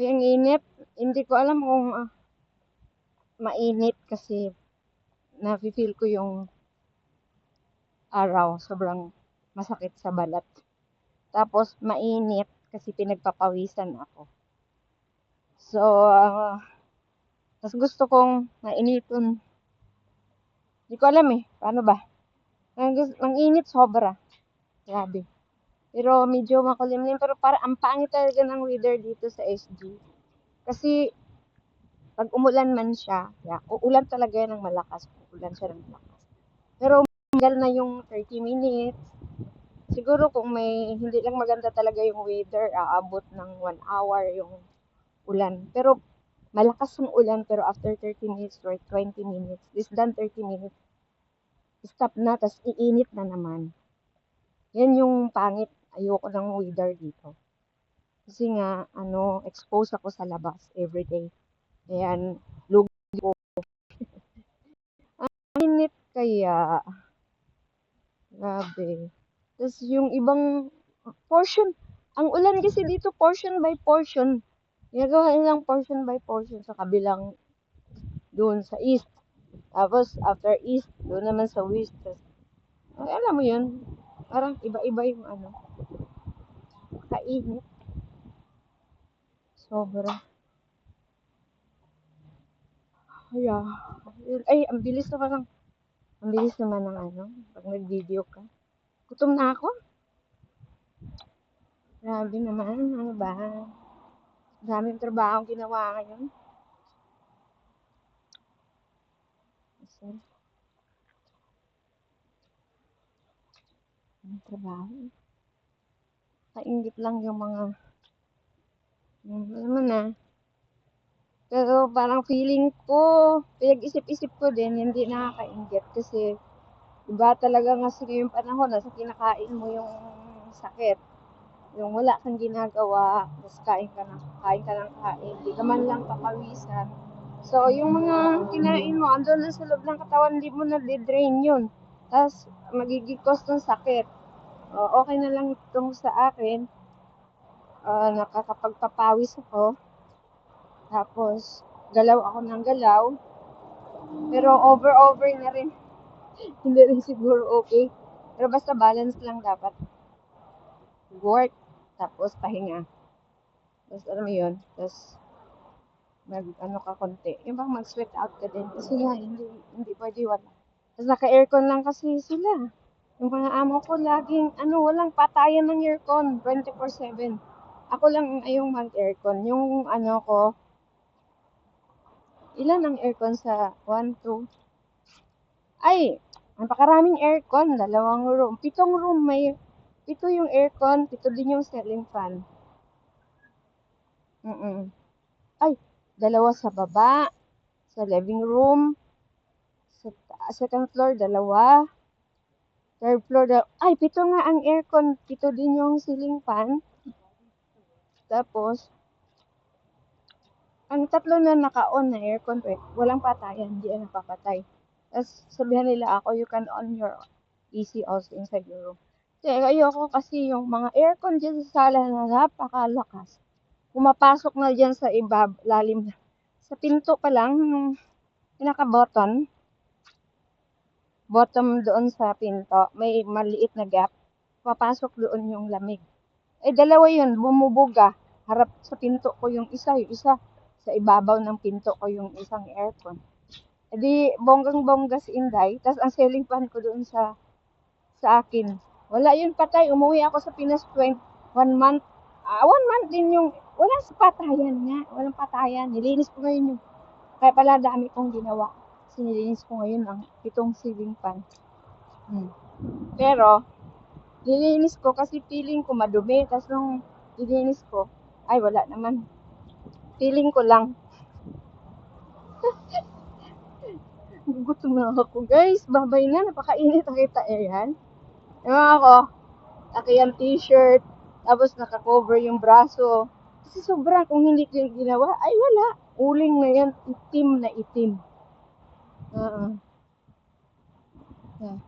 Ang init. Hindi ko alam kung mainit kasi nafe-feel ko yung araw. Sobrang masakit sa balat. Tapos mainit kasi pinagpapawisan ako. So, mas gusto kong mainiton. Hindi ko alam eh. Paano ba? Ang init sobra. Grabe. Pero medyo makulimlim. Pero para ang pangit talaga ng weather dito sa SG. Kasi pag umulan man siya, uulan talaga yan ng malakas. Uulan siya ng malakas. Pero manggal na yung 30 minutes. Siguro kung may hindi lang maganda talaga yung weather, aabot ng 1 hour yung ulan. Pero malakas ang ulan pero after 30 minutes or 20 minutes, less than 30 minutes, stop na, tas iinit na naman. Yan yung pangit. Ayoko ng weather dito. Kasi nga, expose ako sa labas everyday. Ayan, lugi ko. Ang init kaya, grabe. Tapos yung ibang portion, ang ulan kasi dito portion by portion. Ginagawa nilang portion by portion sa kabilang doon sa east. Tapos after east, doon naman sa west. Tapos, ay, alam mo yun, parang iba-iba yung kainit. Sobra. Kaya, ay, ang bilis naman ng pag nag-video ka. Gutom na ako. Grabe naman, ano ba? Daming trabaho ginawa ngayon. Kasi, ang trabaho. Kaingit lang yung mga, alam mo na. Pero parang feeling ko, pinag-isip-isip ko din, hindi nakakaingit. Kasi, iba talaga kasi yung panahon, nasa kinakain mo yung sakit. Yung wala kang ginagawa, tapos kain ka ng kain, di ka man lang papawisan. So, yung mga kinain mo, andun na sa loob ng katawan, hindi mo na-drain yun. Tapos, magiging cause ng sakit. Okay na lang itong sa akin, nakakapagpapawis ako. Tapos, galaw ako ng galaw. Pero over na rin. Hindi rin siguro okay. Pero basta balance lang dapat. Work, tapos pahinga. Tapos alam mo yun, tapos ka konti. Yung bang mag-sweat out ka din. Kasi nga, hindi pwede wala. Tapos naka-aircon lang kasi sila. Yung mga amo ko laging, walang patayan ng aircon, 24/7. Ako lang ayong mag-aircon. Yung ko, ilan ang aircon sa 1, 2? Ay, napakaraming aircon, 2 room. 7 room pito yung aircon, 7 din yung ceiling fan. Ay, 2 sa baba, sa living room, sa second floor, 2, third floor, ay, 7 nga ang aircon, 7 din yung ceiling fan. Tapos, ang 3 na naka-on na aircon, walang patayan, hindi na napapatay. Tapos, sabihan nila ako, you can on your AC also inside your room. Kasi ayoko kasi yung mga aircon dyan sa sala na napakalakas. Pumapasok na dyan sa lalim. Sa pinto pa lang, yung pinaka-button, bottom doon sa pinto, may maliit na gap. Papasok doon yung lamig. 2 yun, bumubuga. Harap sa pinto ko yung isa sa ibabaw ng pinto ko yung isang aircon. Di bonggang-bongga si Inday, tas ang ceiling fan ko doon sa akin. Wala yun patay, umuwi ako sa Pinas 1 month. 1 month din yung, wala sa patayan nga, walang patayan. Nilinis ko ngayon yung, kaya pala dami kong ginawa. Kasi nilinis ko ngayon ang 7 ceiling fan. Pero, nilinis ko kasi feeling ko madumi. Tapos nung nilinis ko, ay wala naman. Feeling ko lang. Gutom na ako guys. Babay na. Napakainit ang kita. Ayan. Ewan ako. Laki ang t-shirt. Tapos nakakover yung braso. Kasi sobrang kung hindi ko yung ginawa, ay wala. Uling na yan. Itim na itim. Yeah.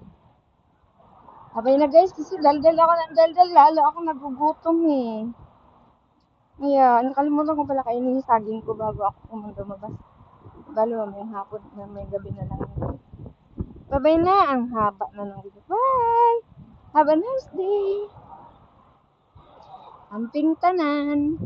Babay na guys. Kasi daldal ako ng daldal. Lalo ako nagugutom eh. Ayan, nakalimutan ko pala kainin yung saging ko bago ako lumabas. Bali, mamayang hapon, mamayang gabi na lang. Bye-bye na, ang haba na ng video. Bye! Have a nice day! Amping tanan!